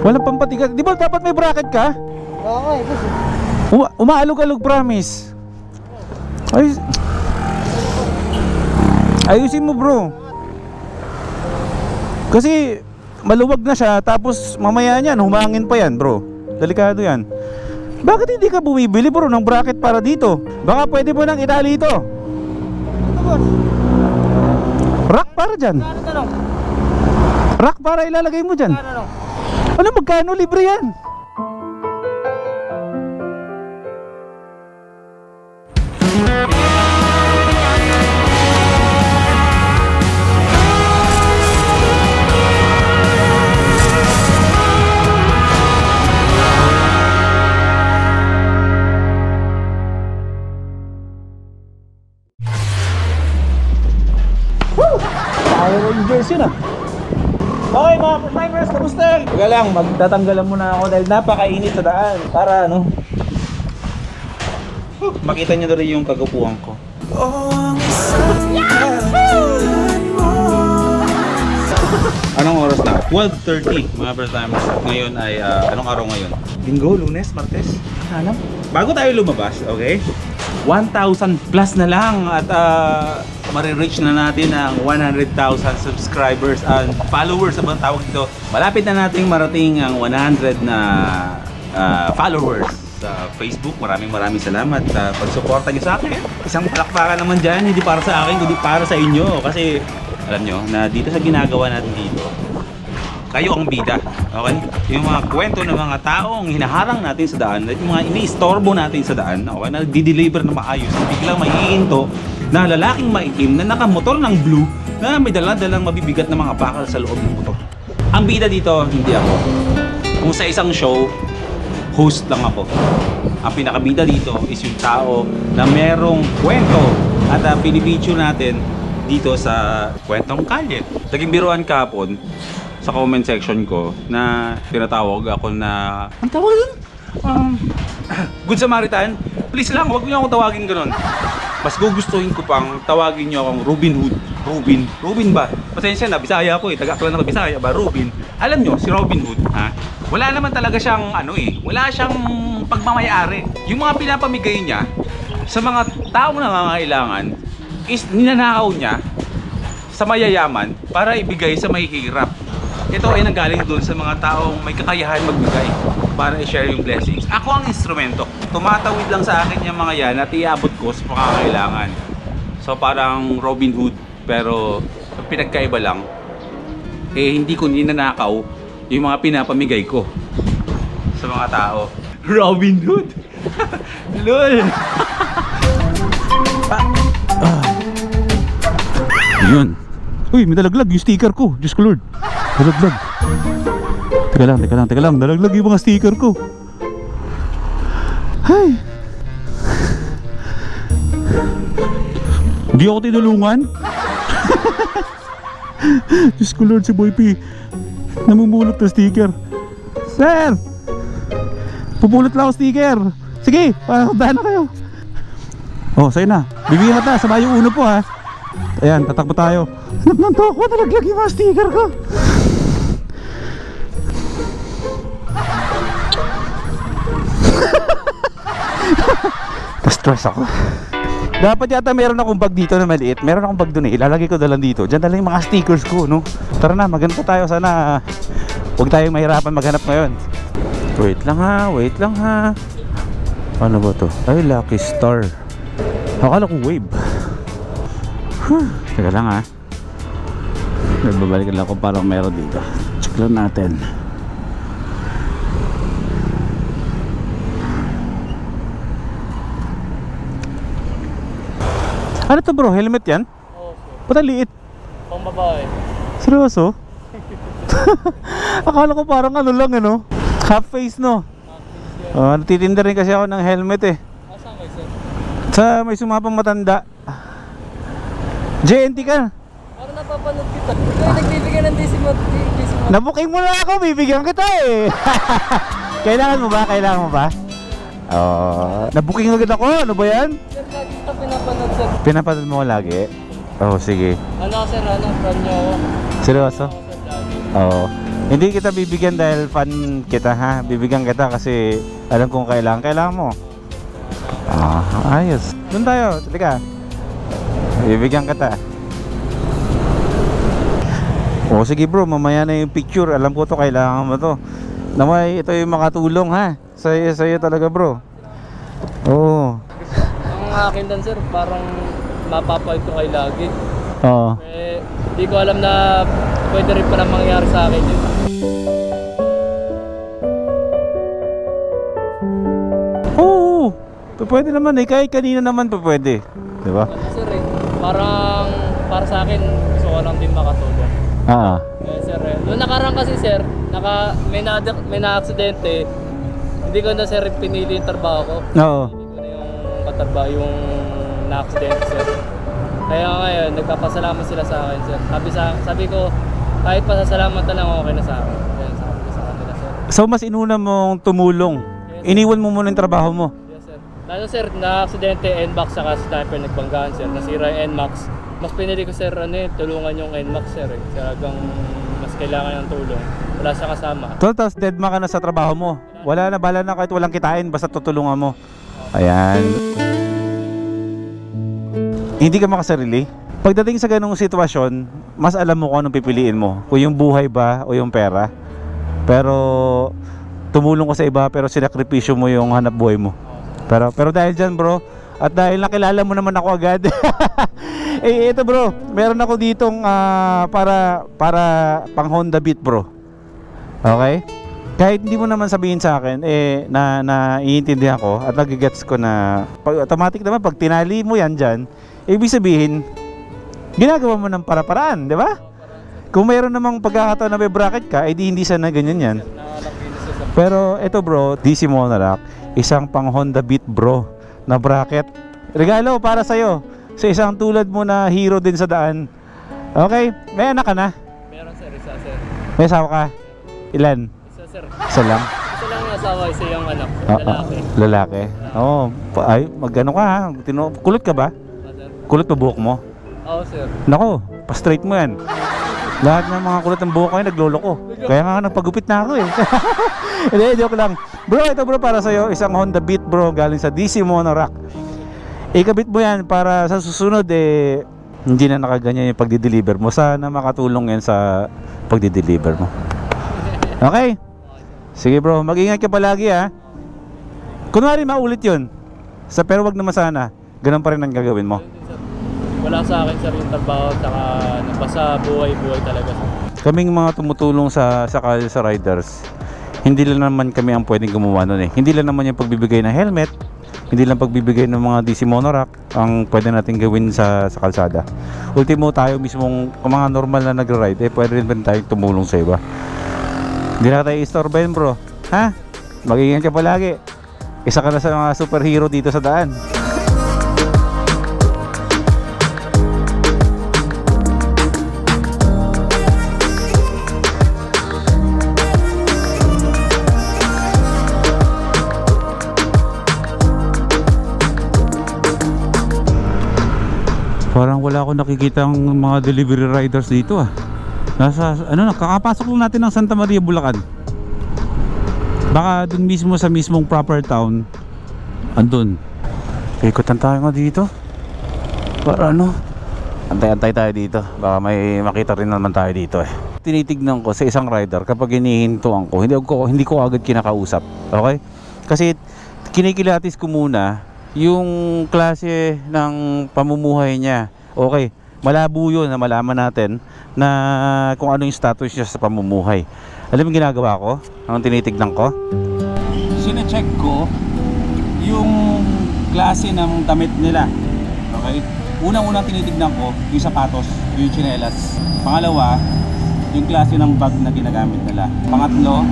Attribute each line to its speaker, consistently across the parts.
Speaker 1: Walang pampatigas. Di ba dapat may bracket ka?
Speaker 2: Oo, eh, boss.
Speaker 1: Umaalog-alog, promise. Ayusin mo, bro. Kasi maluwag na siya, tapos mamaya niyan humangin pa yan, bro. Delikado yan. Bakit hindi ka bumibili, bro, ng bracket para dito? Baka pwede mo nang itali ito.
Speaker 2: Ito, boss.
Speaker 1: Rack para dyan.
Speaker 2: Ano tanong?
Speaker 1: Rack para ilalagay mo dyan.
Speaker 2: Ano?
Speaker 1: Ano, magkano? Libre yan. Power Rangers yun ah. Okay mga first-timers, kamusta? Teka lang, magtatanggalan muna ako dahil napakainit sa daan. Para ano, makita nyo na rin yung kagupuan ko. Anong oras na? 12:30 mga first-timers. Ngayon ay, anong araw ngayon? Linggo, Lunes, Martes? Hanap? Bago tayo lumabas, okay? 1,000 plus na lang at marireach na natin ang 100,000 subscribers and followers na tawag dito. Malapit na nating marating ang 100 na followers sa Facebook. Maraming salamat sa pagsuporta niyo sa akin. Isang palakpakan naman dyan, hindi para sa akin, kundi para sa inyo. Kasi alam nyo na dito sa ginagawa natin dito, kayo ang bida, okay? Yung mga kwento ng mga taong hinaharang natin sa daan, yung mga iniistorbo natin sa daan, okay? Na nagdi-deliver na maayos, biglang maiinto na lalaking maitim na nakamotor ng blue na may dala-dalang mabibigat na mga bakal sa loob ng motor. Ang bida dito, hindi ako. Kung sa isang show, host lang ako. Ang pinakabida dito is yung tao na merong kwento at pinipicture natin dito sa Kwentong Kalye. Naging biruan kahapon sa comment section ko na tinatawag ako na, ang tawag yun? Good Samaritan. Please lang, huwag niyo akong tawagin ganun. Mas gugustuhin ko pang tawagin niyo akong Robin Hood. Robin ba? Pasensya na, Bisaya ako eh. Taga-Aklan ako, Bisaya ba? Robin. Alam niyo, si Robin Hood, ha? Wala naman talaga siyang wala siyang pagmamayari. Yung mga pinapamigay niya sa mga taong nangangailangan is ninanakaw niya sa mayayaman para ibigay sa mahihirap. Ito ay nanggaling doon sa mga taong may kakayahan magbigay para i-share yung blessings. Ako ang instrumento. Tumatawid lang sa akin yung mga yan at iabot ko sa pangangailangan. So parang Robin Hood, pero pinagkaiba lang, hindi ko ninanakaw yung mga pinapamigay ko sa mga tao. Robin Hood! LOL! Yun. Uy, may dalaglag yung sticker ko. Diyos ko Lord. Dalaglag. Teka lang. Dalaglag yung mga sticker ko. Hay. Hindi ako tinulungan. Diyos ko Lord, si Boy P namumulot na sticker. Sir! Pupulot lang ako sticker. Sige, dahan na kayo. Oh, sa'yo na. Bibigyan ka ta. Sama yung uno po ha. Ayan, tatakbo tayo. Nanto ako, nalaglag yung mga sticker ko. Na-stress ako. Dapat yata meron akong bag dito na maliit. Meron akong bag doon eh. Ilalagay ko na lang dito. Diyan na lang yung mga stickers ko, no? Tara na, maghanap tayo. Sana huwag tayong mahirapan maghanap ngayon. Wait lang ha. Ano ba to? Ay, Lucky Star. Akala ko wave. Teka lang ha. Nagbabalikan lang ako parang meron dito. Check lang natin. Ano to bro? Helmet yan?
Speaker 2: Oo,
Speaker 1: Ba't ang liit?
Speaker 2: pang babae.
Speaker 1: Seryoso? Akala ko parang ano lang ano? Half face no? Natitinda rin kasi ako ng helmet eh.
Speaker 2: Asan kayo, sir?
Speaker 1: Sa may sumapang matanda. JNT ka?
Speaker 2: Parang napapanood kita. Ikaw yung nagbibigay ng Disimo.
Speaker 1: Nabuking mo na ako, bibigyan kita eh. Kailangan mo ba? Nabuking agad ako, ano ba yan?
Speaker 2: Sir, lagi kita pinapanood, sir.
Speaker 1: Pinapanood mo ko lagi? Oo, sige.
Speaker 2: Ano, sir, friend niyo ako.
Speaker 1: Seryoso?
Speaker 2: Ako, sir, lagi.
Speaker 1: Oo. Hindi kita bibigyan dahil fan kita ha. Bibigyan kita kasi alam kong kailangan mo. Ayos. Doon tayo, halika. Bibigyan kita. O sige bro, mamaya na yung picture. Alam ko to, kailangan mo to. Namay, ito yung makatulong ha. Sa'yo talaga bro. Oo.
Speaker 2: Ang akin dan sir, parang mapapait ko kay lagi.
Speaker 1: Oo.
Speaker 2: Di ko alam na pwede rin pala mangyari sa akin yun.
Speaker 1: Oo. Pwede naman eh. Kahit kanina naman pwede. Diba?
Speaker 2: Sir parang para sa akin, gusto ko lang din makatulong.
Speaker 1: Sir
Speaker 2: Noong nakaraan kasi sir, may na-aksidente. Hindi ko na sir pinili yung trabaho ko.
Speaker 1: Oo.
Speaker 2: Hindi ko na yung katrabaho, yung na-aksidente sir. Kaya ngayon, nagpapasalamat sila sa akin sir. Sabi ko, kahit pasasalamat na lang okay na sa akin. Kaya sabi ko sa kanila sir.
Speaker 1: So mas inuna mong tumulong. Iniwan mo muna yung trabaho mo.
Speaker 2: Yes sir. Lalo sir, na-aksidente, NMAX saka sniper nagbangaan sir. Nasira yung NMAX. Mas pinili ko sir, tulungan yung NMAX sir. Talagang mas kailangan ng tulong. Wala siya kasama.
Speaker 1: Tapos deadma ka na sa trabaho mo. Wala na, bala na kahit walang kitain, basta tutulungan mo. Ayan. Hindi ka makasarili. Pagdating sa ganung sitwasyon, mas alam mo kung anong pipiliin mo. Kung yung buhay ba o yung pera. Pero tumulong ko sa iba pero sinakripisyo mo yung hanap buhay mo. Pero dahil dyan bro, at dahil nakilala mo naman ako agad. Ito bro, meron ako ditong para pang Honda Beat bro. Okay? Kahit hindi mo naman sabihin sa akin na iintindihan ko at nagigets ko na automatic naman pag tinali mo yan dyan, ibig sabihin ginagawa mo ng para-paraan, di ba? Kung mayroon namang pagkakataon na may bracket ka, edi hindi sana ganyan yan. Pero ito bro, DC Monorack, isang pang Honda Beat bro na bracket. Regalo para sa'yo, sa isang tulad mo na hero din sa daan. Okay, may anak ka na?
Speaker 2: Meron sir, isa sir.
Speaker 1: May asawa ka? Ilan?
Speaker 2: Isa sir.
Speaker 1: Isa lang?
Speaker 2: Isa lang yung asawa, isa yung anak. Lalaki.
Speaker 1: Lalaki? Oo. Ay, magano ka ha? Kulot ka ba?
Speaker 2: Sir.
Speaker 1: Kulot pa buhok mo?
Speaker 2: Oo sir.
Speaker 1: Nako, pa-straight mo yan. Lahat ng mga kulot ng buhok ko ay nagloloko. Kaya nga nagpagupit na ako eh. Hindi, joke lang. Bro, ito bro para sa'yo, isang Honda Beat bro galing sa DC Monorack. Ikabit mo yan para sa susunod hindi na nakaganyan yung pagdi-deliver mo. Sana makatulong yan sa pagdi-deliver mo. Okay? Sige bro, mag-ingat ka palagi ha. Kunwari maulit yun. Pero wag naman sana. Ganun pa rin ang gagawin mo.
Speaker 2: Wala sa akin sir yung trabaho, saka basta buhay-buhay talaga sir.
Speaker 1: Kaming mga tumutulong sa riders, hindi lang naman kami ang pwedeng gumawa nun eh. Hindi lang naman yung pagbibigay ng helmet, hindi lang pagbibigay ng mga DC Monorack ang pwede natin gawin sa kalsada. Ultimo tayo mismong mga normal na nag-ride, pwede rin tayong tumulong sa iba. Hindi na tayo istorbahin bro. Ha? Mag-ingat ka palagi. Isa ka na sa mga superhero dito sa daan. Parang wala akong nakikita ang mga delivery riders dito ah. Kakapasok lang natin ng Santa Maria, Bulacan. Baka dun mismo sa mismong proper town andun. Ikutan tayo nga dito. Para antay-antay tayo dito. Baka may makita rin naman tayo dito eh. Tinitignan ko sa isang rider kapag hinihintuan ko, hindi ko agad kinakausap. Okay? Kasi kinikilatis ko muna yung klase ng pamumuhay niya. Okay, malabo yun na malaman natin na kung ano yung status niya sa pamumuhay. Alam mo yung ginagawa ko? Ang tinitignan ko? Sine-check ko yung klase ng damit nila. Okay? Unang-unang tinitignan ko yung sapatos, yung tsinelas. Pangalawa, yung klase ng bag na ginagamit nila. Pangatlo,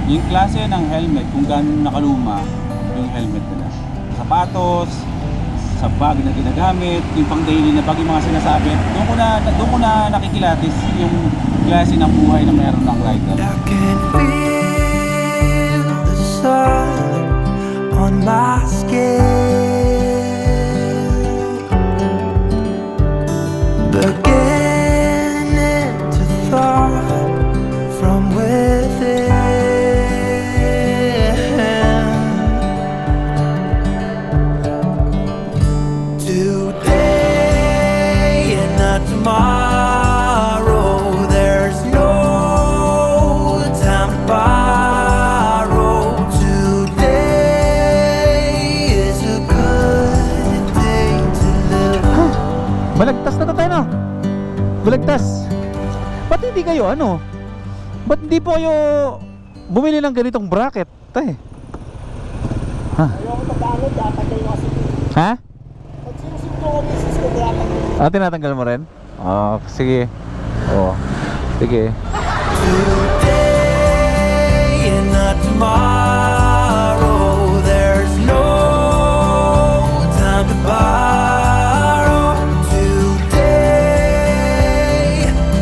Speaker 1: yung klase ng helmet, kung gaano nakaluma yung helmet nila. Sapatos, sa bag na ginagamit, yung pang daily na bag, yung mga sinasabi, doon ko na nakikilatis yung klase ng buhay na meron ng rider.
Speaker 3: I can feel the sun on my skin, beginning to thaw from within.
Speaker 1: kayo, ano? Ba't hindi po kayo bumili ng ganitong bracket? Tay.
Speaker 4: Ayoko tagalog, tatagal ko kasi.
Speaker 1: Ha?
Speaker 4: Pag sinusunod ko misis ko, tatagal.
Speaker 1: Ah, tinatanggal mo rin? Oh, sige. Oh. Sige.
Speaker 3: Today and not tomorrow. There's no time to borrow. Today,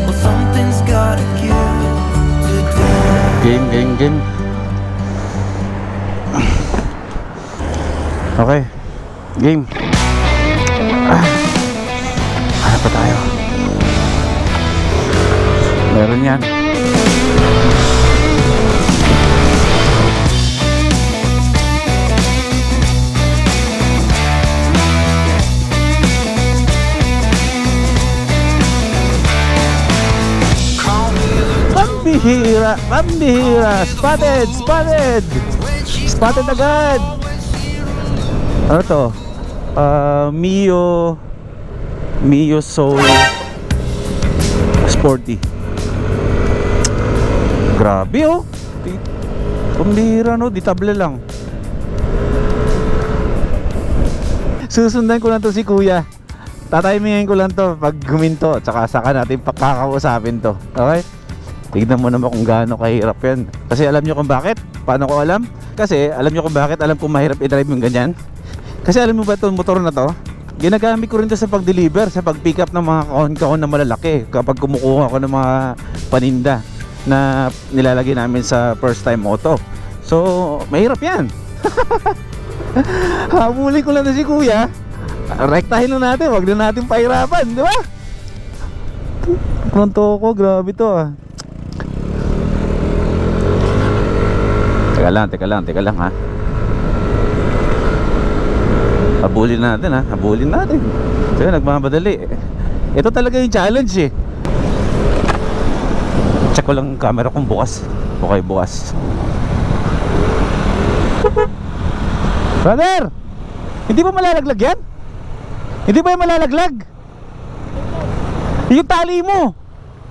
Speaker 3: well, something's gotta give today.
Speaker 1: Game. Okay. Game. Hanap pa tayo. Meron yan. Pambihira. Spotted agad. Ano to? Mio Soul Sporty. Grabe oh. Pambihira no, di table lang. Susundan ko lang to si kuya. Tatayimingin ko lang to pag guminto. Tsaka saka natin pakakausapin to. Okay? Tignan mo naman kung gaano kahirap yan. Kasi alam nyo kung bakit? Paano ko alam? Kasi alam nyo kung bakit? Alam kung mahirap i-drive yung ganyan? Kasi alam mo ba itong motor na to? Ginagamit ko rin to sa pag-deliver, sa pag-pick up ng mga kahon-kahon na malalaki. Kapag kumukuha ko ng mga paninda na nilalagay namin sa first time auto. So, mahirap yan. Habulin ko lang na si kuya. Rektahin na natin, wag na natin pahirapan, di ba? Konto ko, grabe to ah. Teka lang ha. Habulin natin ha, habulin natin. Kaya nagmamadali. Ito talaga yung challenge eh. Check ko lang ang camera kung bukas. Okay, bukas. Brother! Hindi ba malalaglag yan? Hindi ba yung malalaglag? Yung tali mo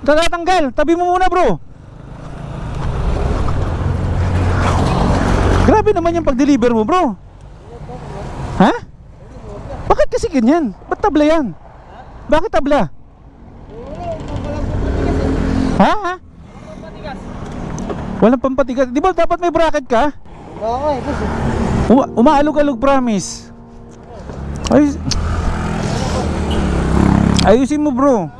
Speaker 1: tatatanggal. Tabi mo muna bro. Grabe naman yung pag-deliver mo bro. Ha? Bakit kasi ganyan? Ba't tabla yan? Bakit tabla? Ha? Walang pampatigas. Di ba dapat may bracket ka?
Speaker 4: Oo, gusto.
Speaker 1: Umaalog-alog, promise. Ayusin mo bro.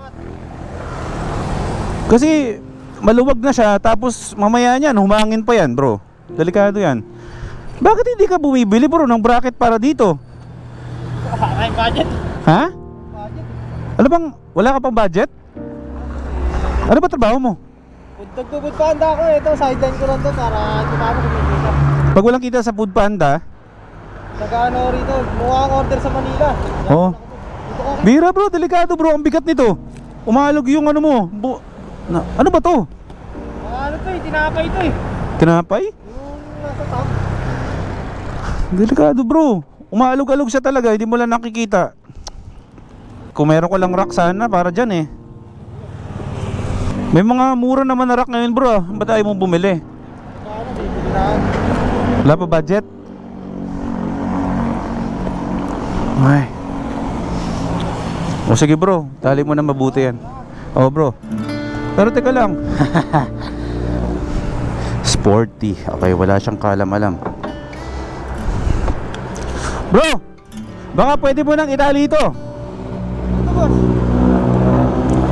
Speaker 1: Kasi maluwag na siya. Tapos mamaya niyan humangin pa yan bro. Delikado yan. Bakit hindi ka bumibili bro ng bracket para dito?
Speaker 4: Ay, budget.
Speaker 1: Ha? Ano bang, wala ka pang budget? Ano ba trabaho mo?
Speaker 4: Dagdugod pa handa ko. Ito, sideline ko lang to para kumama kumikita.
Speaker 1: Pag walang kita sa Food Panda,
Speaker 4: Nag-ano rito, mukha ang order sa Manila.
Speaker 1: oh,
Speaker 4: Dito ko
Speaker 1: bira bro, delikado bro, ang bigat nito. Umalog yung ano mo. Ano ba to?
Speaker 4: ano to eh, tinapay to eh.
Speaker 1: Tinapay?
Speaker 4: Yung nasa top.
Speaker 1: Delikado bro. Umaalog-alog siya talaga, hindi mo lang nakikita. Kung meron ko lang rack sana para dyan eh. May mga mura naman na rack ngayon bro. Ba't ayaw mong bumili?
Speaker 4: Ano, bibili na.
Speaker 1: Wala pa budget? Ay. O sige bro, tali mo na mabuti yan. O bro. Pero teka lang. Sporty. Okay, wala siyang kalam-alam. Bro, baka pwede mo nang itali ito.
Speaker 4: Ito boss,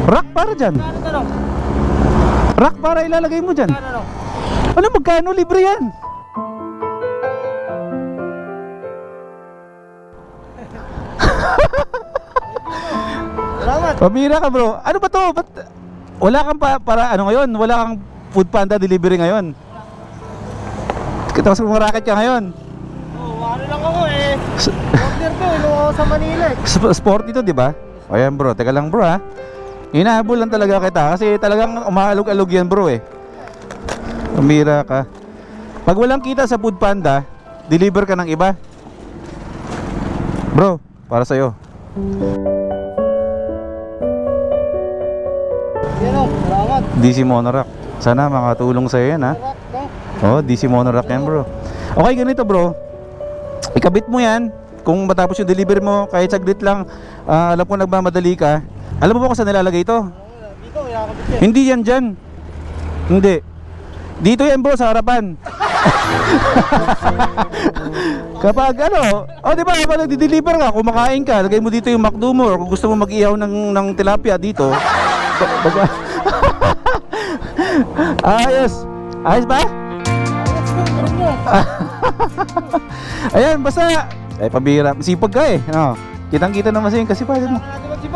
Speaker 1: Rack para dyan.
Speaker 4: ano tanong?
Speaker 1: Rack para ilalagay mo dyan.
Speaker 4: Ano?
Speaker 1: Ano, magkano? Libre yan.
Speaker 4: Salamat.
Speaker 1: Pamira ka bro. Ano ba to? Ba't wala kang para ano ngayon? Wala kang Food Panda delivery ngayon? Tapos racket ka ngayon.
Speaker 4: Oh, ano lang ako eh. Order to, inuha ko sa Manila eh.
Speaker 1: Sporty to, di ba? Ayan bro, teka lang bro ha. Hinahabol lang talaga kita kasi talagang umaalog-alog yan bro eh. Pamira ka. Pag walang kita sa Food Panda, deliver ka ng iba. Bro, para sa'yo.
Speaker 4: Yan o, salamat. yan.
Speaker 1: DC Monorack. Sana makatulong sa'yo yan, ha?
Speaker 4: Rock, no?
Speaker 1: Oh, DC Monorack yan, bro. Okay, ganito, bro. Ikabit mo yan. Kung matapos yung delivery mo, kahit saglit lang, alam ko nagmamadali ka. Alam mo ba kung saan nilalagay ito?
Speaker 4: Dito, yakabit yan.
Speaker 1: Hindi yan dyan. Hindi. Dito yan, bro, sa harapan. Kapag ano, di ba, kapag nagdi-deliver ka, kumakain ka, lagay mo dito yung McDo mo, or kung gusto mo mag-ihaw ng tilapia dito. Ayos. Ayos ba? Ayan, basta pabira, sipag ka eh. Kitang-kita naman sa'yo kasi pa mo.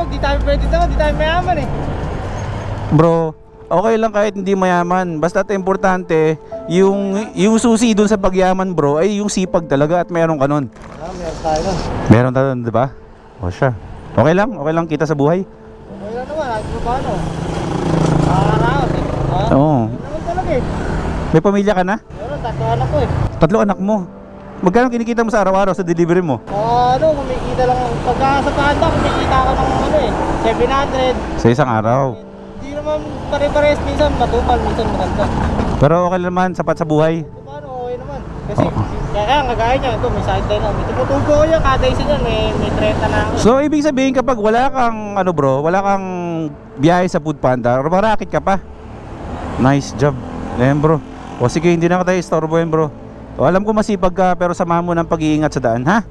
Speaker 4: Di tayo pwede naman, di tayo mayaman eh.
Speaker 1: Bro, okay lang kahit hindi mayaman. Basta importante, yung susi dun sa pagyaman, bro, ay yung sipag talaga at meron ka nun.
Speaker 4: Meron tayo nun.
Speaker 1: Meron tayo nun, di ba? O siya. Okay lang kita sa buhay.
Speaker 4: Okay lang naman, kahit mo paano. Nakakaraos eh.
Speaker 1: Oo.
Speaker 4: Yun naman talaga eh.
Speaker 1: May pamilya ka na?
Speaker 4: Meron, 3 anak ko eh.
Speaker 1: 3 anak mo. Magkano kinikita mo sa araw-araw sa delivery mo?
Speaker 4: Kumikita lang. Pagka sa panda, kumikita ako ng 700.
Speaker 1: Sa isang araw.
Speaker 4: Hindi naman pare-pares, minsan matupal, minsan maganda.
Speaker 1: Pero okay naman, sapat sa buhay.
Speaker 4: Ito paano, okay naman. Kasi, kaya kagaya niya, ito may sideline na. May tumutubo ko yan, kada isa niyan, may 30 na ako.
Speaker 1: So ibig sabihin kapag wala kang wala kang biyahe sa Foodpanda, marakit ka pa. Nice job. Ayan, bro. O sige, hindi na kita istorbo yan, bro. O, alam ko masipag ka pero samahan mo ng pag-iingat sa daan, ha?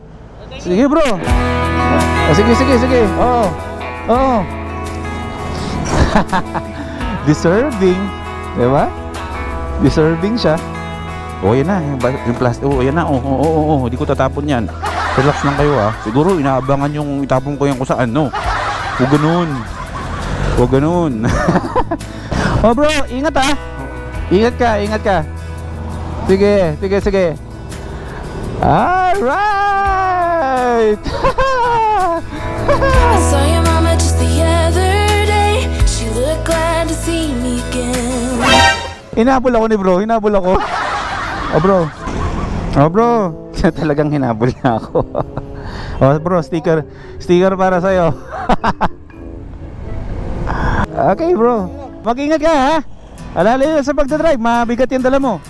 Speaker 1: Sige, bro. O, sige. Oo. Deserving. Diba? Deserving siya. O, yan na. Yung plastic. O, yan na. Oo. Hindi ko tatapon yan. Relax lang kayo, ha. Siguro, inaabangan yung itapon ko yan kung saan, no? Huwag ganun. O, bro. Ingat, ha. Ingat ka. Sige. Alright!
Speaker 5: I saw your mama just the other day. She looked glad to see me again.
Speaker 1: Hinabol ako ni bro, O bro. Talagang hinabol niya ako. O bro, sticker para sa'yo. Okay bro, mag-ingat ka ha. Alala yun sa pagdadrive, mabigat yung dala mo.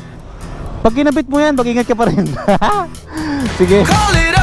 Speaker 1: Pag kinabit mo yan, mag-ingat ka pa rin. Sige.
Speaker 3: Call it